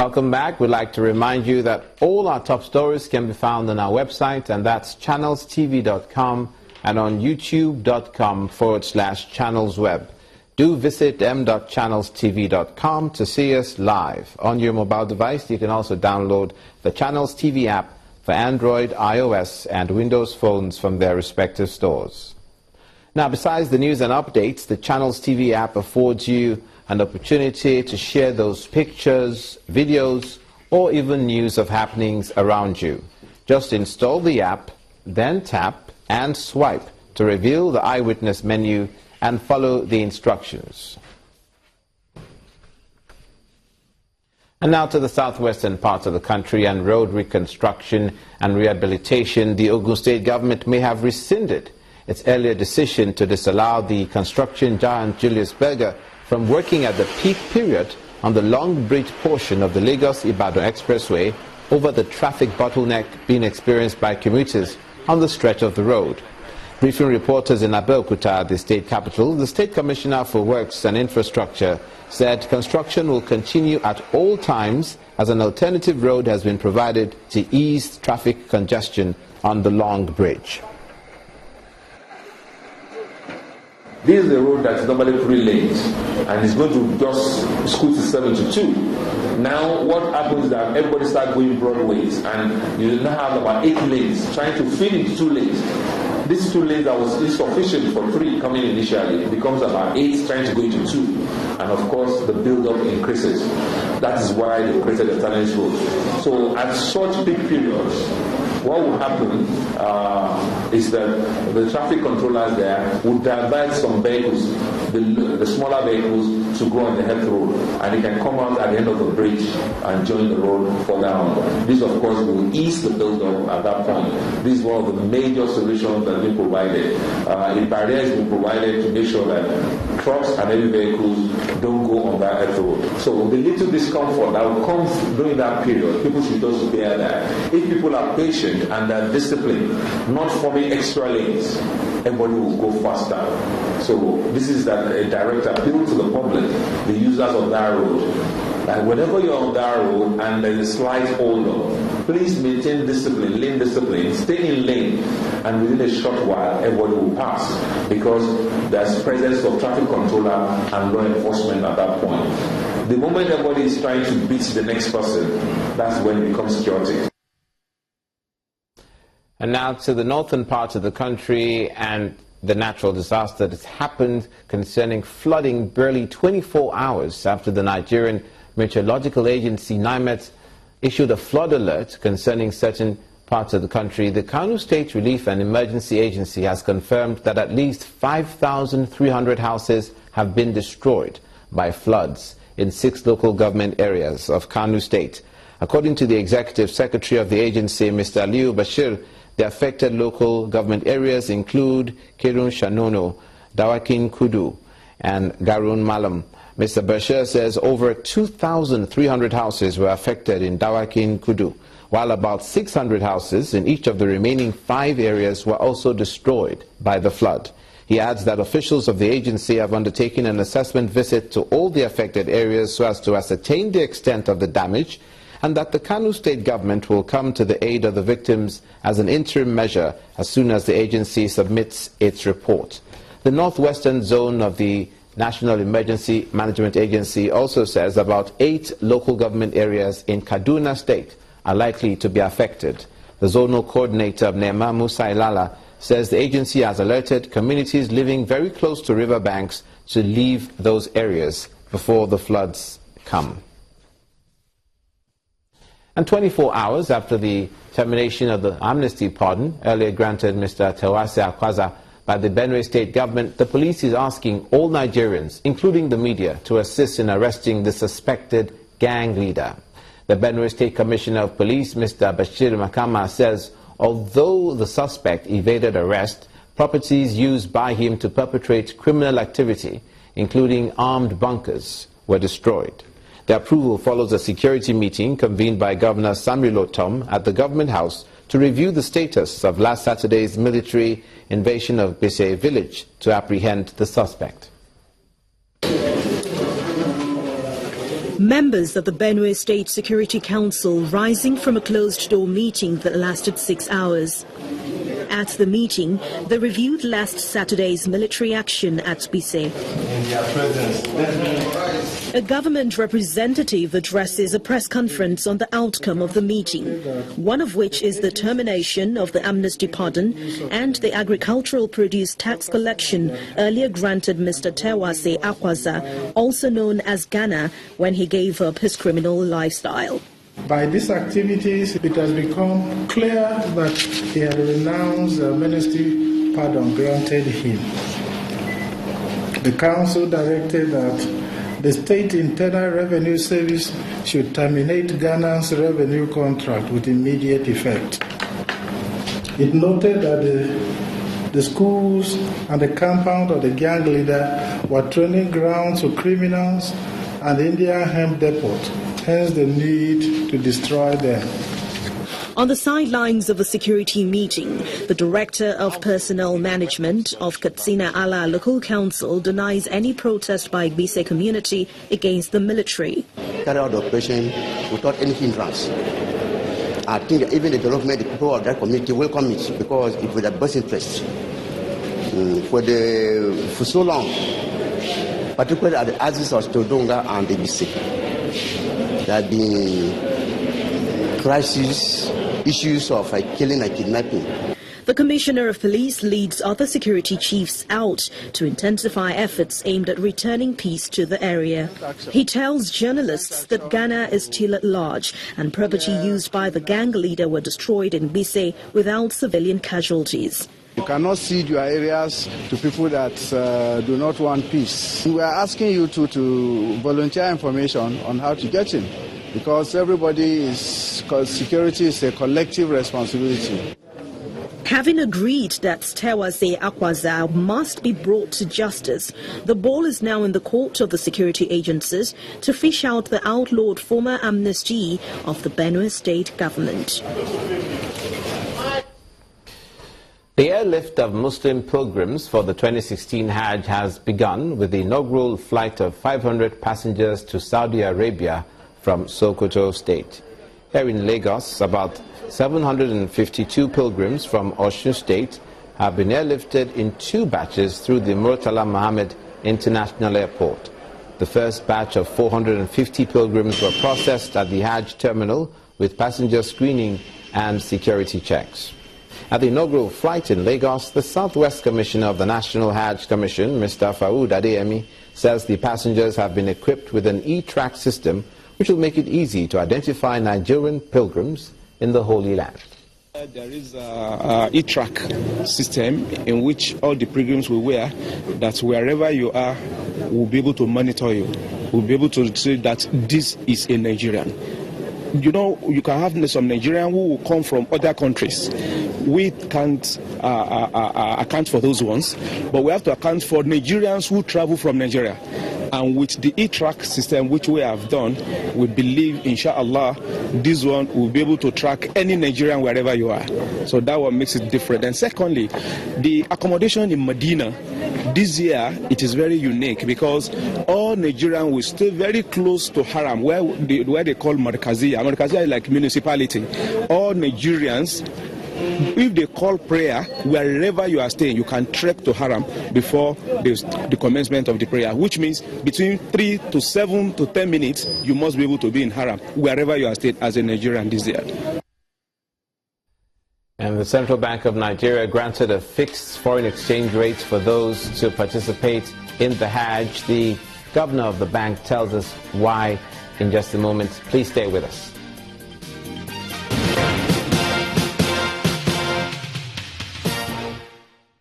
Welcome back. We'd like to remind you that all our top stories can be found on our website, and that's channelstv.com, and on youtube.com/channelsweb. Do visit m.channelstv.com to see us live. On your mobile device, you can also download the Channels TV app for Android, iOS, and Windows phones from their respective stores. Now, besides the news and updates, the Channels TV app affords you an opportunity to share those pictures, videos, or even news of happenings around you. Just install the app, then tap and swipe to reveal the eyewitness menu and follow the instructions. And now to the southwestern parts of the country and road reconstruction and rehabilitation. The Ogun State government may have rescinded its earlier decision to disallow the construction giant Julius Berger from working at the peak period on the Long Bridge portion of the Lagos-Ibadan Expressway over the traffic bottleneck being experienced by commuters on the stretch of the road. Briefing reporters in Abeokuta, the state capital, the State Commissioner for Works and Infrastructure said construction will continue at all times as an alternative road has been provided to ease traffic congestion on the Long Bridge. This is a road that's normally 3 lanes, and it's going to just scoot to 7 to 2. Now, what happens is that everybody starts going broadways, and you now have about 8 lanes trying to fit into 2 lanes. These 2 lanes that was insufficient for 3 coming initially, it becomes about 8 trying to go into 2. And of course, the build-up increases. That is why they created the tunnel road. So at such peak periods, what will happen is that the traffic controllers there would divert some vehicles, the smaller vehicles, to go on the health road, and they can come out at the end of the bridge and join the road further on. This, of course, will ease the build-up at that point. This is one of the major solutions that have been provided. A barrier has been provided to make sure that trucks and heavy vehicles don't go on that health road. So the little discomfort that will come during that period, people should just bear that. If people are patient and are disciplined, not forming extra lanes, everybody will go faster. So this is a direct appeal to the public, the users of that road. And whenever you're on that road and there is a slight hold up, please maintain discipline, lane discipline, stay in lane, and within a short while, everybody will pass, because there's presence of traffic controller and law enforcement at that point. The moment everybody is trying to beat the next person, that's when it becomes chaotic. And now to the northern part of the country and the natural disaster that happened concerning flooding barely 24 hours after the Nigerian Meteorological Agency, NIMET, issued a flood alert concerning certain parts of the country. The Kano State Relief and Emergency Agency has confirmed that at least 5,300 houses have been destroyed by floods in 6 local government areas of Kano State. According to the Executive Secretary of the agency, Mr. Aliyu Bashir, the affected local government areas include Kirun Shanono, Dawakin Kudu, and Garun Malam. Mr. Bashir says over 2,300 houses were affected in Dawakin Kudu, while about 600 houses in each of the remaining 5 areas were also destroyed by the flood. He adds that officials of the agency have undertaken an assessment visit to all the affected areas so as to ascertain the extent of the damage, and that the Kano State government will come to the aid of the victims as an interim measure as soon as the agency submits its report. The northwestern zone of the National Emergency Management Agency also says about 8 local government areas in Kaduna State are likely to be affected. The zonal coordinator of NEMA, Musa Ilala, says the agency has alerted communities living very close to riverbanks to leave those areas before the floods come. And 24 hours after the termination of the amnesty pardon earlier granted Mr. Tewase Akwaza by the Benue State government, the police is asking all Nigerians, including the media, to assist in arresting the suspected gang leader. The Benue State Commissioner of Police, Mr. Bashir Makama, says although the suspect evaded arrest, properties used by him to perpetrate criminal activity, including armed bunkers, were destroyed. The approval follows a security meeting convened by Governor Samuel Otom at the Government House to review the status of last Saturday's military invasion of Bise village to apprehend the suspect. Members of the Benue State Security Council rising from a closed-door meeting that lasted 6 hours. At the meeting, they reviewed last Saturday's military action at Bise. A government representative addresses a press conference on the outcome of the meeting, one of which is the termination of the amnesty pardon and the agricultural produce tax collection earlier granted Mr. Tewase Akwaza, also known as Ghana, when he gave up his criminal lifestyle. By these activities, it has become clear that he had renounced the amnesty pardon granted him. The council directed that the State Internal Revenue Service should terminate Ghana's revenue contract with immediate effect. It noted that the schools and the compound of the gang leader were training grounds for criminals and the Indian hemp depot, hence the need to destroy them. On the sidelines of a security meeting, the Director of Personnel Management of Katsina Ala Local Council denies any protest by Bise community against the military. Carry out the operation without any hindrance. I think that even the development, the people of that community welcome it because it was their best interest. For so long, particularly at the axis of Stodonga and the Bise, there have been crises, issues of killing and kidnapping. The Commissioner of Police leads other security chiefs out to intensify efforts aimed at returning peace to the area. He tells journalists that Ghana is still at large and property used by the gang leader were destroyed in Bise without civilian casualties. You cannot cede your areas to people that do not want peace. We are asking you to volunteer information on how to get in, because security is a collective responsibility. Having agreed that Tewase Akwaza must be brought to justice, the ball is now in the court of the security agencies to fish out the outlawed former amnesty of the Benue state government. The airlift of Muslim pilgrims for the 2016 Hajj has begun with the inaugural flight of 500 passengers to Saudi Arabia from Sokoto State. Here in Lagos, about 752 pilgrims from Osun State have been airlifted in 2 batches through the Murtala Mohammed International Airport. The first batch of 450 pilgrims were processed at the Hajj terminal with passenger screening and security checks. At the inaugural flight in Lagos, the Southwest Commissioner of the National Hajj Commission, Mr. Faoud Adeyemi, says the passengers have been equipped with an e-track system which will make it easy to identify Nigerian pilgrims in the Holy Land. There is an e-track system in which all the pilgrims will wear, that wherever you are, we'll be able to monitor you. We'll be able to say that this is a Nigerian. You know, you can have some Nigerian who will come from other countries. We can't account for those ones, but we have to account for Nigerians who travel from Nigeria. And with the e-track system which we have done, we believe, inshallah, this one will be able to track any Nigerian wherever you are. So that one makes it different. And secondly, the accommodation in Medina, this year it is very unique because all Nigerians will stay very close to Haram, where they call Markaziyya. Markaziyya is like municipality. All Nigerians, if they call prayer, wherever you are staying, you can trek to Haram before the commencement of the prayer, which means between 3 to 7 to 10 minutes, you must be able to be in Haram, wherever you are staying as a Nigerian this year. And the Central Bank of Nigeria granted a fixed foreign exchange rate for those to participate in the Hajj. The governor of the bank tells us why in just a moment. Please stay with us.